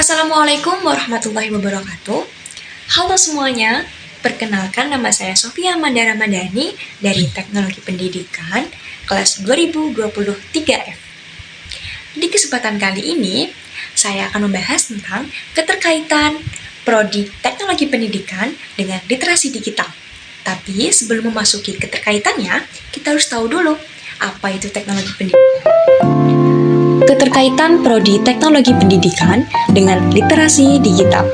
Assalamualaikum warahmatullahi wabarakatuh. Halo semuanya, perkenalkan nama saya Sofia Mandara Madani dari Teknologi Pendidikan kelas 2023F. Di kesempatan kali ini, saya akan membahas tentang keterkaitan prodi Teknologi Pendidikan dengan literasi digital. Tapi sebelum memasuki keterkaitannya, kita harus tahu dulu apa itu teknologi pendidikan. Keterkaitan prodi Teknologi Pendidikan dengan literasi digital.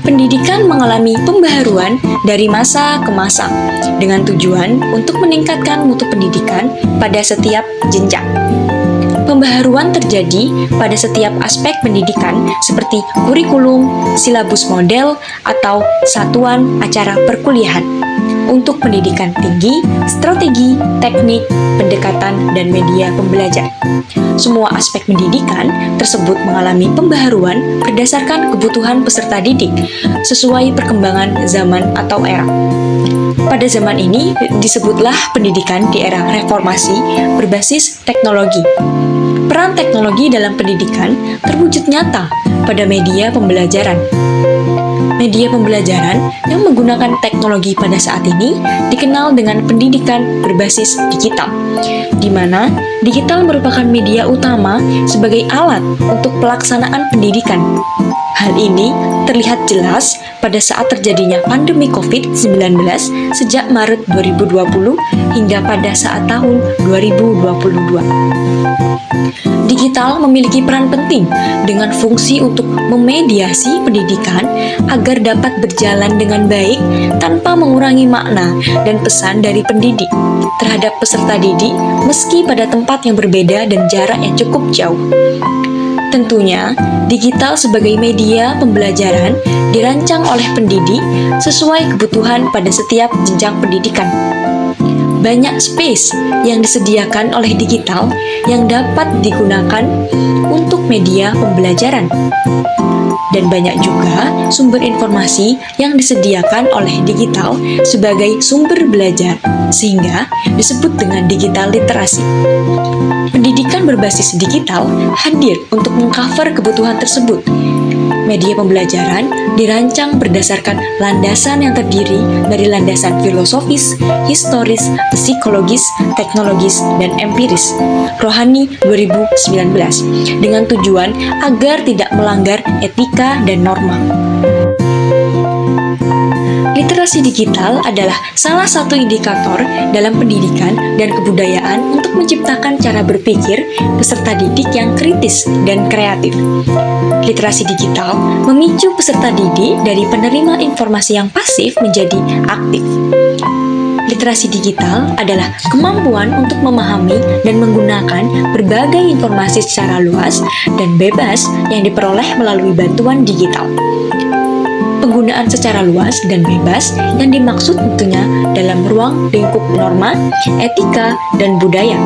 Pendidikan mengalami pembaharuan dari masa ke masa dengan tujuan untuk meningkatkan mutu pendidikan pada setiap jenjang. Pembaharuan terjadi pada setiap aspek pendidikan seperti kurikulum, silabus model, atau satuan acara perkuliahan. Untuk pendidikan tinggi, strategi, teknik, pendekatan, dan media pembelajaran. Semua aspek pendidikan tersebut mengalami pembaharuan berdasarkan kebutuhan peserta didik sesuai perkembangan zaman atau era. Pada zaman ini disebutlah pendidikan di era reformasi berbasis teknologi. Peran teknologi dalam pendidikan terwujud nyata pada media pembelajaran. Media pembelajaran yang menggunakan teknologi pada saat ini dikenal dengan pendidikan berbasis digital, di mana digital merupakan media utama sebagai alat untuk pelaksanaan pendidikan. Hal ini terlihat jelas pada saat terjadinya pandemi COVID-19 sejak Maret 2020 hingga pada saat tahun 2022. Digital memiliki peran penting dengan fungsi untuk memediasi pendidikan agar dapat berjalan dengan baik tanpa mengurangi makna dan pesan dari pendidik terhadap peserta didik meski pada tempat yang berbeda dan jarak yang cukup jauh. Tentunya, digital sebagai media pembelajaran dirancang oleh pendidik sesuai kebutuhan pada setiap jenjang pendidikan. Banyak space yang disediakan oleh digital yang dapat digunakan untuk media pembelajaran. Dan banyak juga sumber informasi yang disediakan oleh digital sebagai sumber belajar, sehingga disebut dengan digital literasi. Pendidikan berbasis digital hadir untuk mengcover kebutuhan tersebut. Media pembelajaran dirancang berdasarkan landasan yang terdiri dari landasan filosofis, historis, psikologis, teknologis, dan empiris. Rohani 2019 dengan tujuan agar tidak melanggar etika dan norma. Literasi digital adalah salah satu indikator dalam pendidikan dan kebudayaan untuk menciptakan cara berpikir peserta didik yang kritis dan kreatif. Literasi digital memicu peserta didik dari penerima informasi yang pasif menjadi aktif. Literasi digital adalah kemampuan untuk memahami dan menggunakan berbagai informasi secara luas dan bebas yang diperoleh melalui bantuan digital. Penggunaan secara luas dan bebas yang dimaksud tentunya dalam ruang lingkup norma, etika, dan budaya.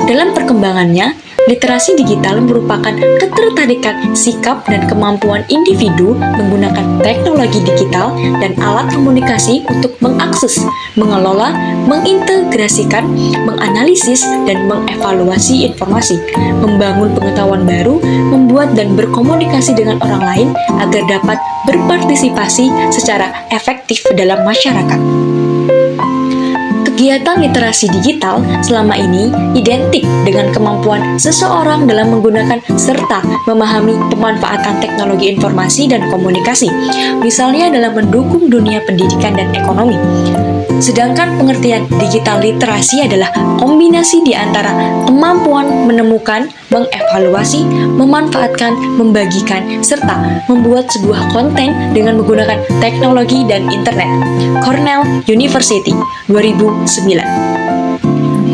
Dalam perkembangannya, literasi digital merupakan ketertarikan sikap dan kemampuan individu menggunakan teknologi digital dan alat komunikasi untuk mengakses, mengelola, mengintegrasikan, menganalisis, dan mengevaluasi informasi, membangun pengetahuan baru, membuat dan berkomunikasi dengan orang lain agar dapat berpartisipasi secara efektif dalam masyarakat. Kegiatan literasi digital selama ini identik dengan kemampuan seseorang dalam menggunakan serta memahami pemanfaatan teknologi informasi dan komunikasi, misalnya dalam mendukung dunia pendidikan dan ekonomi. Sedangkan pengertian digital literasi adalah kombinasi di antara kemampuan menemukan, mengevaluasi, memanfaatkan, membagikan, serta membuat sebuah konten dengan menggunakan teknologi dan internet. Cornell University 2009.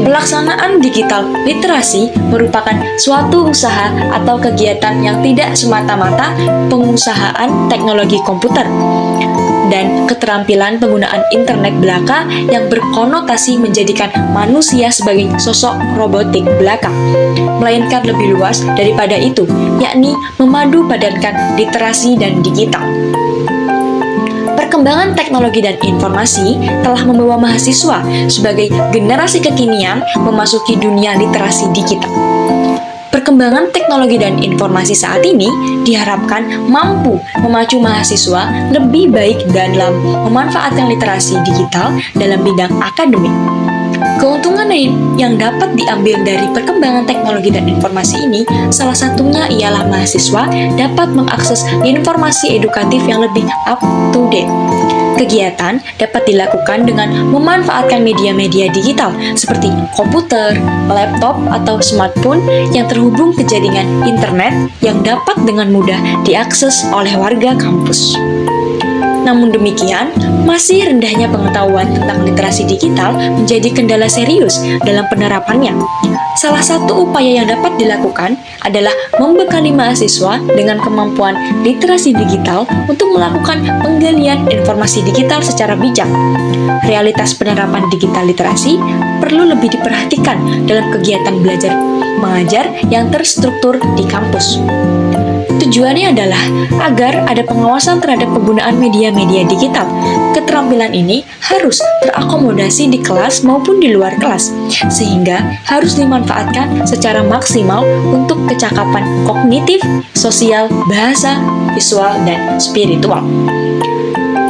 Pelaksanaan digital literasi merupakan suatu usaha atau kegiatan yang tidak semata-mata pengusahaan teknologi komputer dan keterampilan penggunaan internet belaka yang berkonotasi menjadikan manusia sebagai sosok robotik belaka, melainkan lebih luas daripada itu, yakni memadupadankan literasi dan digital. Perkembangan teknologi dan informasi telah membawa mahasiswa sebagai generasi kekinian memasuki dunia literasi digital. Perkembangan teknologi dan informasi saat ini diharapkan mampu memacu mahasiswa lebih baik dalam memanfaatkan literasi digital dalam bidang akademik. Keuntungan yang dapat diambil dari perkembangan teknologi dan informasi ini, salah satunya ialah mahasiswa dapat mengakses informasi edukatif yang lebih up-to-date. Kegiatan dapat dilakukan dengan memanfaatkan media-media digital seperti komputer, laptop, atau smartphone yang terhubung ke jaringan internet yang dapat dengan mudah diakses oleh warga kampus. Namun demikian, masih rendahnya pengetahuan tentang literasi digital menjadi kendala serius dalam penerapannya. Salah satu upaya yang dapat dilakukan adalah membekali mahasiswa dengan kemampuan literasi digital untuk melakukan penggalian informasi digital secara bijak. Realitas penerapan digital literasi perlu lebih diperhatikan dalam kegiatan belajar mengajar yang terstruktur di kampus. Tujuannya adalah agar ada pengawasan terhadap penggunaan media-media digital. Keterampilan ini harus terakomodasi di kelas maupun di luar kelas, sehingga harus dimanfaatkan secara maksimal untuk kecakapan kognitif, sosial, bahasa, visual, dan spiritual.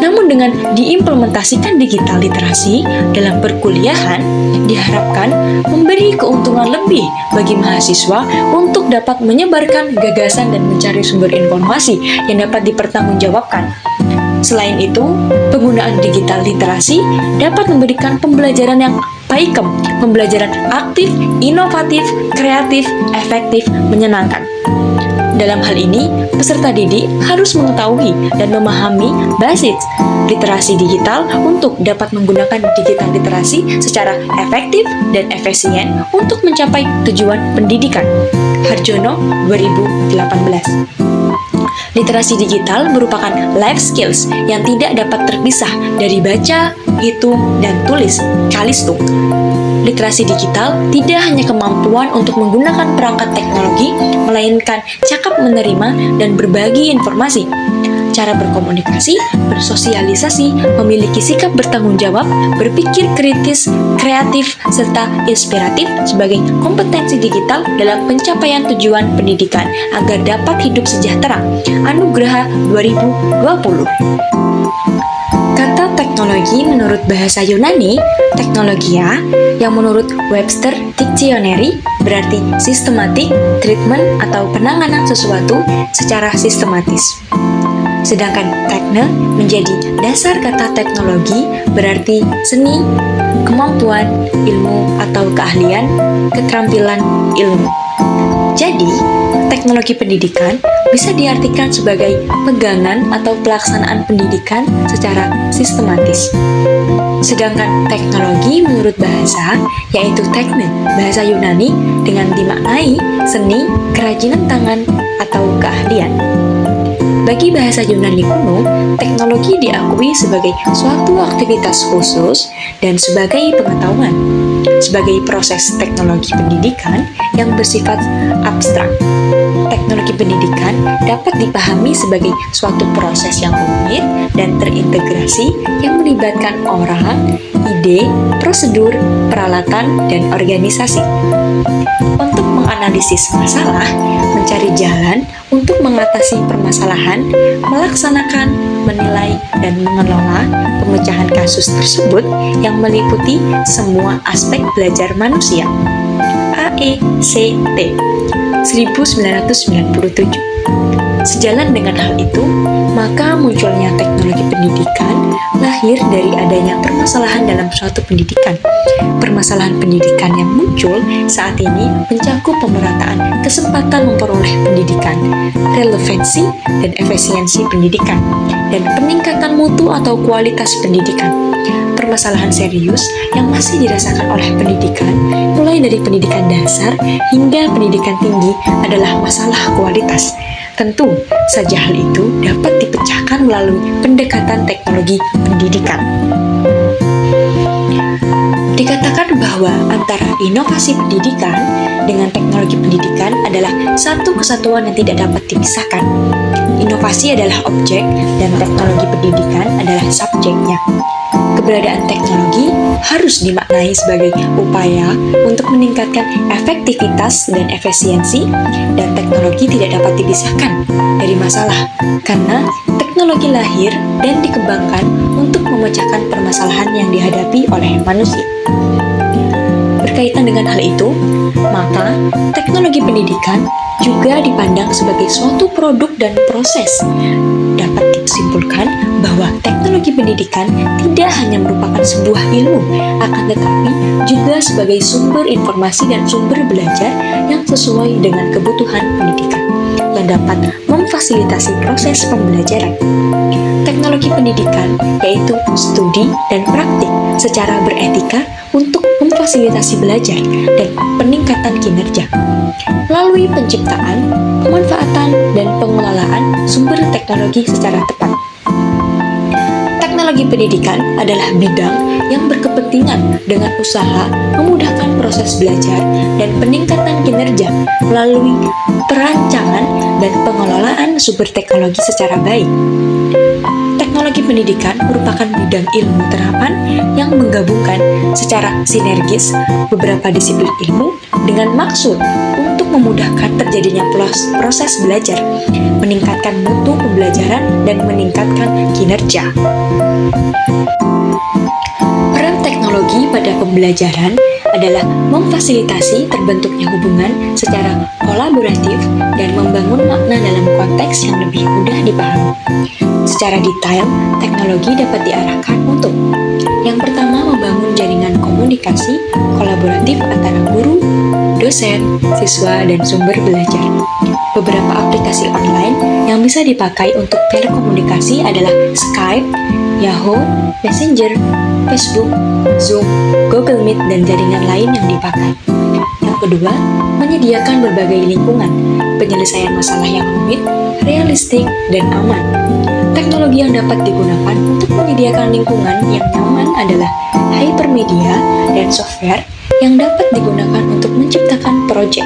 Namun dengan diimplementasikan digital literasi dalam perkuliahan, diharapkan memberi keuntungan lebih bagi mahasiswa untuk dapat menyebarkan gagasan dan mencari sumber informasi yang dapat dipertanggungjawabkan. Selain itu, penggunaan digital literasi dapat memberikan pembelajaran yang paikem, pembelajaran aktif, inovatif, kreatif, efektif, menyenangkan. Dalam hal ini, peserta didik harus mengetahui dan memahami basis literasi digital untuk dapat menggunakan digital literasi secara efektif dan efisien untuk mencapai tujuan pendidikan. Harjono, 2018. Literasi digital merupakan life skills yang tidak dapat terpisah dari baca, hitung, dan tulis, kalistung. Literasi digital tidak hanya kemampuan untuk menggunakan perangkat teknologi, melainkan cakap menerima dan berbagi informasi. Cara berkomunikasi, bersosialisasi, memiliki sikap bertanggung jawab, berpikir kritis, kreatif, serta inspiratif sebagai kompetensi digital dalam pencapaian tujuan pendidikan agar dapat hidup sejahtera. Anugraha 2020. Kata teknologi menurut bahasa Yunani, teknologia, yang menurut Webster Dictionary berarti sistematik, treatment atau penanganan sesuatu secara sistematis. Sedangkan tekne menjadi dasar kata teknologi berarti seni, kemampuan, ilmu atau keahlian, keterampilan, ilmu. Jadi, teknologi pendidikan bisa diartikan sebagai pegangan atau pelaksanaan pendidikan secara sistematis. Sedangkan teknologi menurut bahasa, yaitu tekne, bahasa Yunani dengan dimaknai seni, kerajinan tangan, atau keahlian. Bagi bahasa Yunani kuno, teknologi diakui sebagai suatu aktivitas khusus dan sebagai pengetahuan, sebagai proses teknologi pendidikan yang bersifat abstrak. Teknologi pendidikan dapat dipahami sebagai suatu proses yang rumit dan terintegrasi yang melibatkan orang, ide, prosedur, peralatan, dan organisasi. Untuk menganalisis masalah, mencari jalan untuk mengatasi permasalahan, melaksanakan, menilai, dan mengelola pemecahan kasus tersebut yang meliputi semua aspek belajar manusia. AECT 1997. Sejalan dengan hal itu, maka munculnya teknologi pendidikan lahir dari adanya permasalahan dalam suatu pendidikan. Permasalahan pendidikan yang muncul saat ini mencakup pemerataan kesempatan memperoleh pendidikan, relevansi dan efisiensi pendidikan, dan peningkatan mutu atau kualitas pendidikan. Permasalahan serius yang masih dirasakan oleh pendidikan, mulai dari pendidikan dasar hingga pendidikan tinggi, adalah masalah kualitas. Tentu saja hal itu dapat dipecahkan melalui pendekatan teknologi pendidikan. Dikatakan bahwa antara inovasi pendidikan dengan teknologi pendidikan adalah satu kesatuan yang tidak dapat dipisahkan. Inovasi adalah objek dan teknologi pendidikan adalah subjeknya. Keberadaan teknologi harus dimaknai sebagai upaya untuk meningkatkan efektivitas dan efisiensi, dan teknologi tidak dapat dipisahkan dari masalah karena teknologi lahir dan dikembangkan untuk memecahkan permasalahan yang dihadapi oleh manusia. Berkaitan dengan hal itu, maka teknologi pendidikan juga dipandang sebagai suatu produk dan proses. Dapat disimpulkan bahwa teknologi pendidikan tidak hanya merupakan sebuah ilmu, akan tetapi juga sebagai sumber informasi dan sumber belajar yang sesuai dengan kebutuhan pendidikan, yang dapat memfasilitasi proses pembelajaran. Teknologi pendidikan yaitu studi dan praktik secara beretika untuk memfasilitasi belajar dan peningkatan kinerja melalui penciptaan, pemanfaatan, dan pengelolaan sumber teknologi secara tepat. Teknologi pendidikan adalah bidang yang berkepentingan dengan usaha memudahkan proses belajar dan peningkatan kinerja melalui perancangan dan pengelolaan sumber teknologi secara baik. Teknologi pendidikan merupakan bidang ilmu terapan yang menggabungkan secara sinergis beberapa disiplin ilmu dengan maksud untuk memudahkan terjadinya proses belajar, meningkatkan mutu pembelajaran, dan meningkatkan kinerja. Peran teknologi pada pembelajaran adalah memfasilitasi terbentuknya hubungan secara kolaboratif dan membangun makna dalam konteks yang lebih mudah dipahami. Secara detail, teknologi dapat diarahkan untuk yang pertama, membangun jaringan komunikasi kolaboratif antara guru, dosen, siswa, dan sumber belajar. Beberapa aplikasi online yang bisa dipakai untuk telekomunikasi adalah Skype, Yahoo, Messenger, Facebook, Zoom, Google Meet, dan jaringan lain yang dipakai. Yang kedua, menyediakan berbagai lingkungan, penyelesaian masalah yang rumit, realistik, dan aman. Teknologi yang dapat digunakan untuk menyediakan lingkungan yang nyaman adalah hypermedia dan software yang dapat digunakan untuk menciptakan proyek.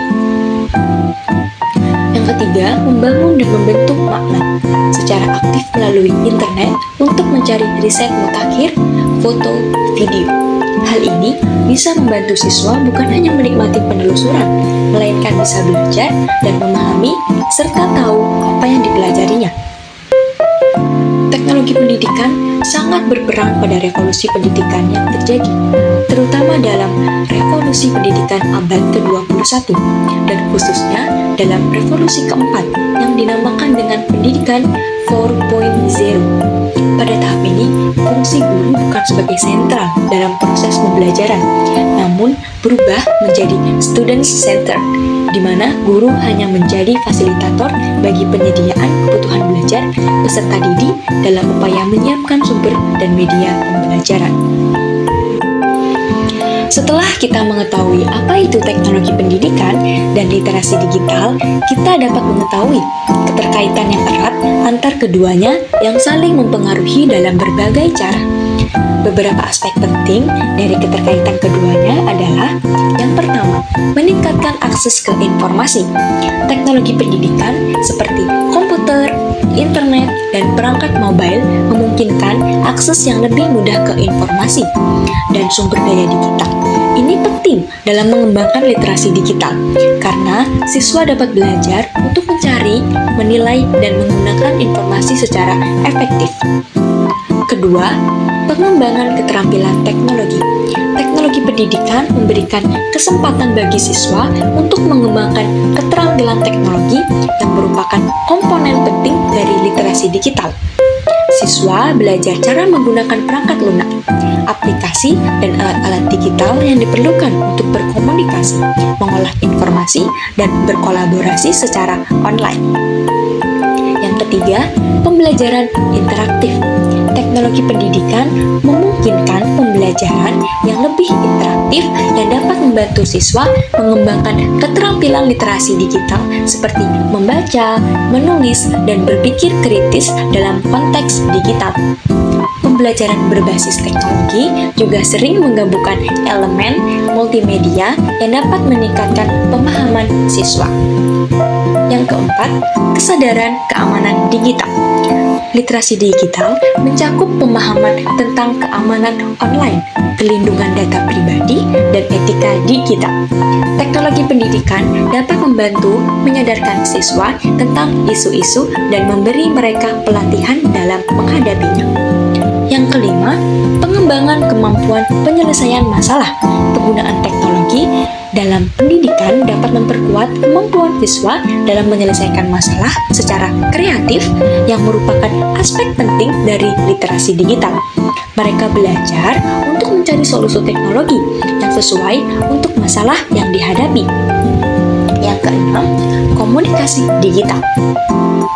Yang ketiga, membangun dan membentuk makna secara aktif melalui internet untuk mencari riset mutakhir, foto, video. Hal ini bisa membantu siswa bukan hanya menikmati penelusuran, melainkan bisa belajar dan memahami serta tahu apa yang dipelajarinya. Teknologi pendidikan sangat berperan pada revolusi pendidikan yang terjadi, terutama dalam revolusi pendidikan abad ke-21 dan khususnya dalam revolusi keempat yang dinamakan dengan pendidikan 4.0. Pada tahap ini, fungsi guru bukan sebagai sentral dalam proses pembelajaran, namun berubah menjadi student-centered, di mana guru hanya menjadi fasilitator bagi penyediaan kebutuhan belajar peserta didik dalam upaya menyiapkan sumber dan media pembelajaran. Setelah kita mengetahui apa itu teknologi pendidikan dan literasi digital, kita dapat mengetahui keterkaitan yang erat antar keduanya yang saling mempengaruhi dalam berbagai cara. Beberapa aspek penting dari keterkaitan keduanya adalah yang pertama, meningkatkan akses ke informasi. Teknologi pendidikan seperti komputer, internet, dan perangkat mobile memungkinkan akses yang lebih mudah ke informasi dan sumber daya digital. Ini penting dalam mengembangkan literasi digital karena siswa dapat belajar untuk mencari, menilai, dan menggunakan informasi secara efektif. Kedua, pengembangan keterampilan teknologi. Teknologi pendidikan memberikan kesempatan bagi siswa untuk mengembangkan keterampilan teknologi yang merupakan komponen penting dari literasi digital. Siswa belajar cara menggunakan perangkat lunak, aplikasi, dan alat-alat digital yang diperlukan untuk berkomunikasi, mengolah informasi, dan berkolaborasi secara online. Yang ketiga, pembelajaran interaktif. Teknologi pendidikan memungkinkan pembelajaran yang lebih interaktif yang dapat membantu siswa mengembangkan keterampilan literasi digital seperti membaca, menulis, dan berpikir kritis dalam konteks digital. pembelajaran berbasis teknologi juga sering menggabungkan elemen multimedia yang dapat meningkatkan pemahaman siswa. Yang keempat, kesadaran keamanan digital. Literasi digital mencakup pemahaman tentang keamanan online, perlindungan data pribadi, dan etika digital. Teknologi pendidikan dapat membantu menyadarkan siswa tentang isu-isu dan memberi mereka pelatihan dalam menghadapinya. Yang kelima, pengembangan kemampuan penyelesaian masalah. Penggunaan teknologi dalam pendidikan dapat memperkuat kemampuan siswa dalam menyelesaikan masalah secara kreatif yang merupakan aspek penting dari literasi digital. Mereka belajar untuk mencari solusi teknologi yang sesuai untuk masalah yang dihadapi. Yang keenam, komunikasi digital.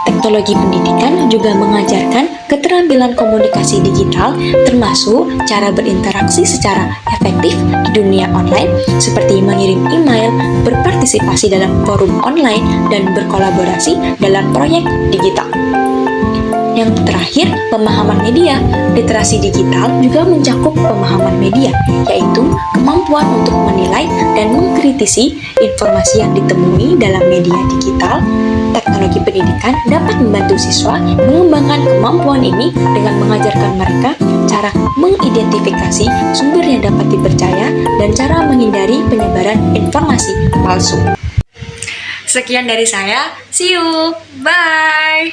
Teknologi pendidikan juga mengajarkan keterampilan komunikasi digital, termasuk cara berinteraksi secara efektif di dunia online, seperti mengirim email, berpartisipasi dalam forum online, dan berkolaborasi dalam proyek digital. Yang terakhir, pemahaman media. Literasi digital juga mencakup pemahaman media, yaitu kemampuan untuk menilai dan mengkritisi informasi yang ditemui dalam media digital. Teknologi pendidikan dapat membantu siswa mengembangkan kemampuan ini dengan mengajarkan mereka cara mengidentifikasi sumber yang dapat dipercaya dan cara menghindari penyebaran informasi palsu. Sekian dari saya, see you, bye!